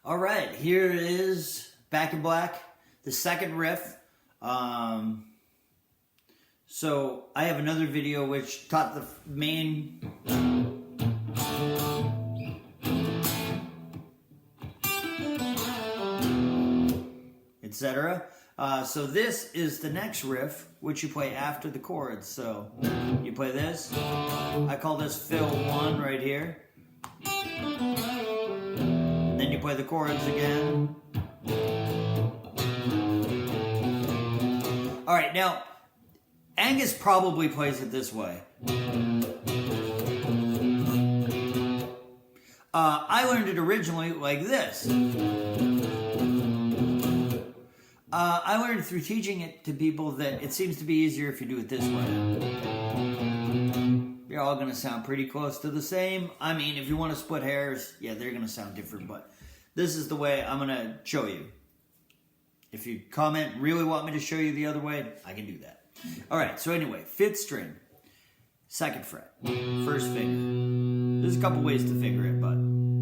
All right, here is Back in Black, the second riff. So I have another video which taught the main etc. So this is the next riff, which you play after the chords. So you play this. I call this fill 1 right here. Then you play the chords again. All right, now Angus probably plays it this way. I learned it originally like this. I learned through teaching it to people that it seems to be easier if you do it this way. They're all going to sound pretty close to the same. I mean, if you want to split hairs, yeah, they're going to sound different, but this is the way I'm going to show you. If you comment, really want me to show you the other way, I can do that. All right, so anyway, 5th string, 2nd fret, 1st finger. There's a couple ways to finger it, but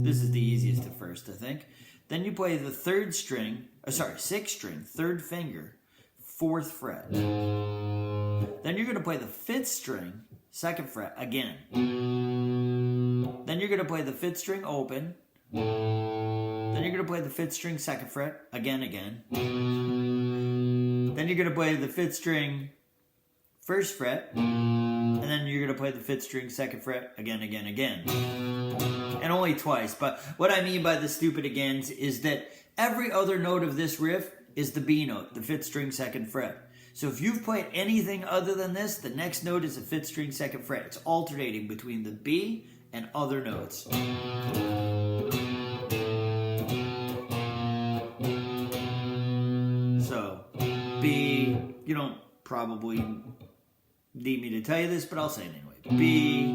this is the easiest at first, I think. Then you play the 6th string, 3rd finger, 4th fret. Then you're going to play the 5th string, 2nd fret again. Then you're going to play the 5th string open. Then you're going to play the 5th string, 2nd fret again. Then you're going to play the 5th string, 1st fret. And then you're going to play the 5th string, 2nd fret again. And only twice. But what I mean by the stupid agains is that every other note of this riff is the B note, the 5th string, 2nd fret. So if you've played anything other than this, the next note is a 5th string, 2nd fret. It's alternating between the B and other notes. So, B, you don't probably need me to tell you this, but I'll say it anyway. B,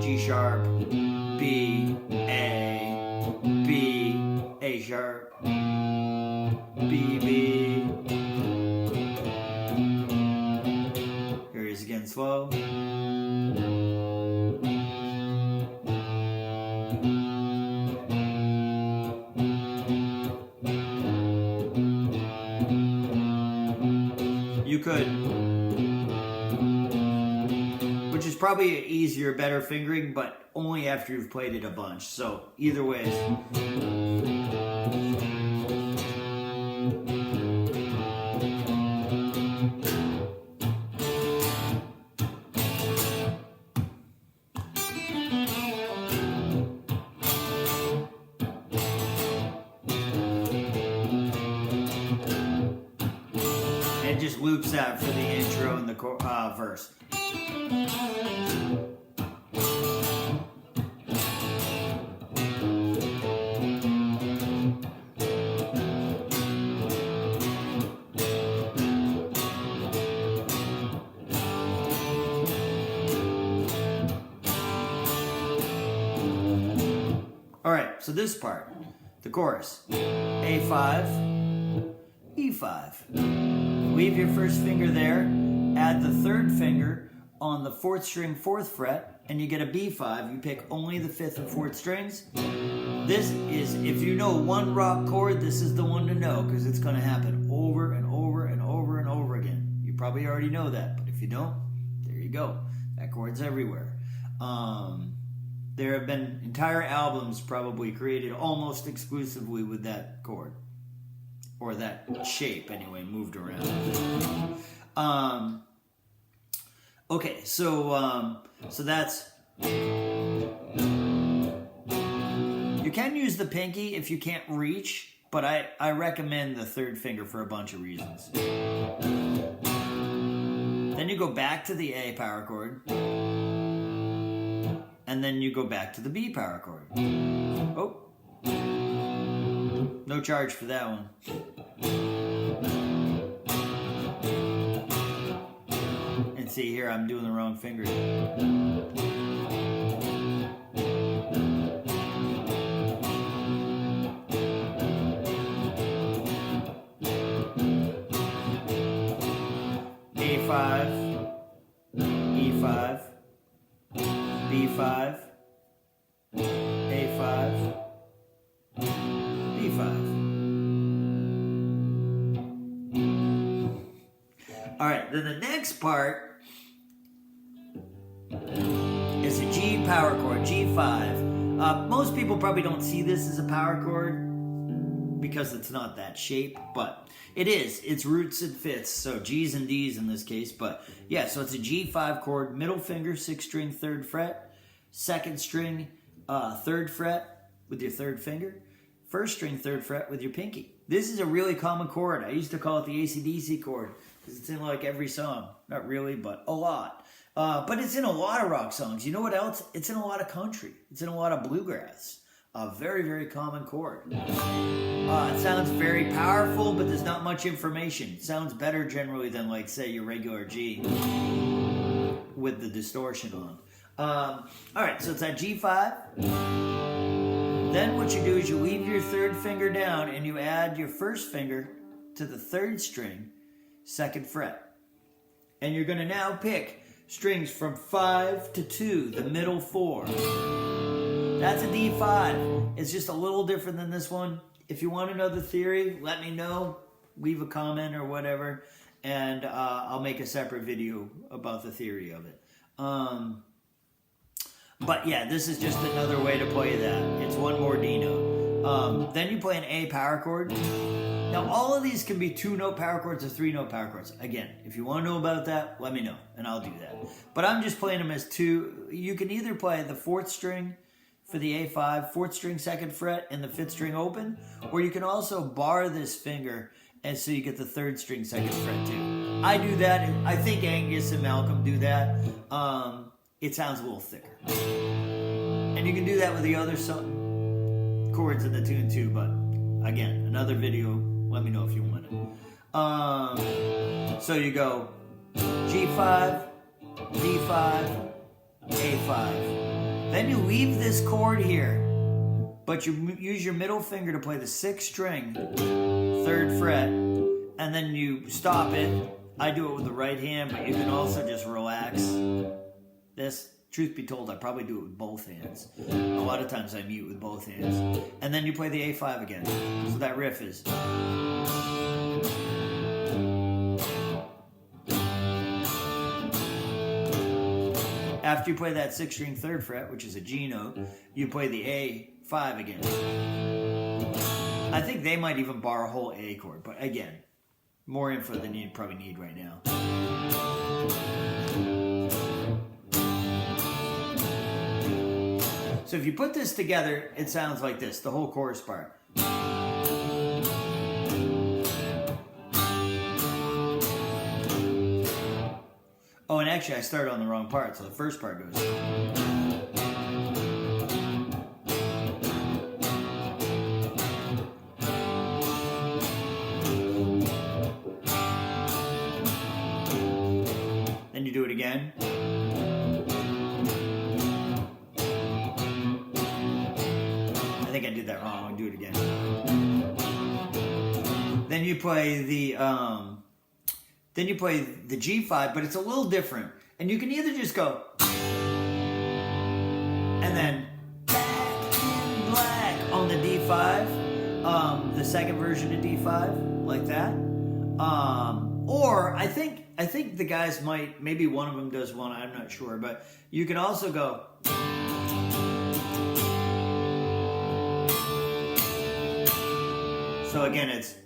G sharp, B, A sharp, B, B. Here it is again, slow. You could, which is probably easier, better fingering, but only after you've played it a bunch. So either way. It just loops out for the intro and the verse. All right, so this part, the chorus, A5, E5. Leave your 1st finger there, add the 3rd finger on the 4th string, 4th fret, and you get a B5. You pick only the 5th and 4th strings. This is, if you know one rock chord, this is the one to know, because it's going to happen over and over and over and over again. You probably already know that, but if you don't, there you go. That chord's everywhere. There have been entire albums probably created almost exclusively with that chord. Or that shape, anyway, moved around. Okay, so that's... You can use the pinky if you can't reach, but I recommend the 3rd finger for a bunch of reasons. Then you go back to the A power chord. And then you go back to the B power chord. Oh. No charge for that one. And see here, I'm doing the wrong finger. A5, E5, B5, A5, right, then the next part is a G power chord, G5. Most people probably don't see this as a power chord because it's not that shape, but it is. It's roots and fifths, so G's and D's in this case. But yeah, so it's a G5 chord, middle finger, 6th string, 3rd fret, 2nd string, 3rd fret with your 3rd finger, 1st string, 3rd fret with your pinky. This is a really common chord. I used to call it the AC/DC chord because it's in like every song. Not really, but a lot. But it's in a lot of rock songs. You know what else? It's in a lot of country. It's in a lot of bluegrass. A very, very common chord. It sounds very powerful, but there's not much information. It sounds better generally than, like, say, your regular G with the distortion on. All right, so it's that G5. Then what you do is you leave your 3rd finger down and you add your 1st finger to the 3rd string, 2nd fret. And you're going to now pick strings from 5 to 2, the middle 4. That's a D5. It's just a little different than this one. If you want to know the theory, let me know. Leave a comment or whatever, and I'll make a separate video about the theory of it. But yeah, this is just another way to play that. It's one more D note. Then you play an A power chord. Now, all of these can be 2-note power chords or 3-note power chords. Again, if you want to know about that, let me know, and I'll do that. But I'm just playing them as 2. You can either play the 4th string for the A5, 4th string, 2nd fret, and the 5th string open, or you can also bar this finger, and so you get the 3rd string, 2nd fret too. I do that, and I think Angus and Malcolm do that. It sounds a little thicker. And you can do that with the other chords in the tune too, but again, another video, let me know if you want it. So you go G5, D5, A5. Then you leave this chord here, but you use your middle finger to play the 6th string, 3rd fret, and then you stop it. I do it with the right hand, but you can also just relax this. Truth be told, I probably do it with both hands. A lot of times I mute with both hands. And then you play the A5 again. So that riff is... After you play that 6th string 3rd fret, which is a G note, you play the A5 again. I think they might even bar a whole A chord, but again, more info than you probably need right now. So if you put this together, it sounds like this, the whole chorus part. Oh, and actually I started on the wrong part, so the first part goes. Then you do it again. I think I did that wrong. I'll do it again. Then you play the G5, but it's a little different. And you can either just go and then back in black on the D5, the second version of D5, like that. Or I think the guys might, maybe one of them does one, I'm not sure, but you can also go. So again, it's.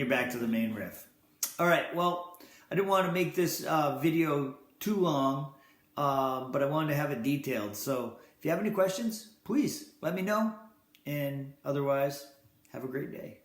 Back to the main riff. All right, well, I didn't want to make this video too long, but I wanted to have it detailed. So if you have any questions, please let me know. And otherwise, have a great day.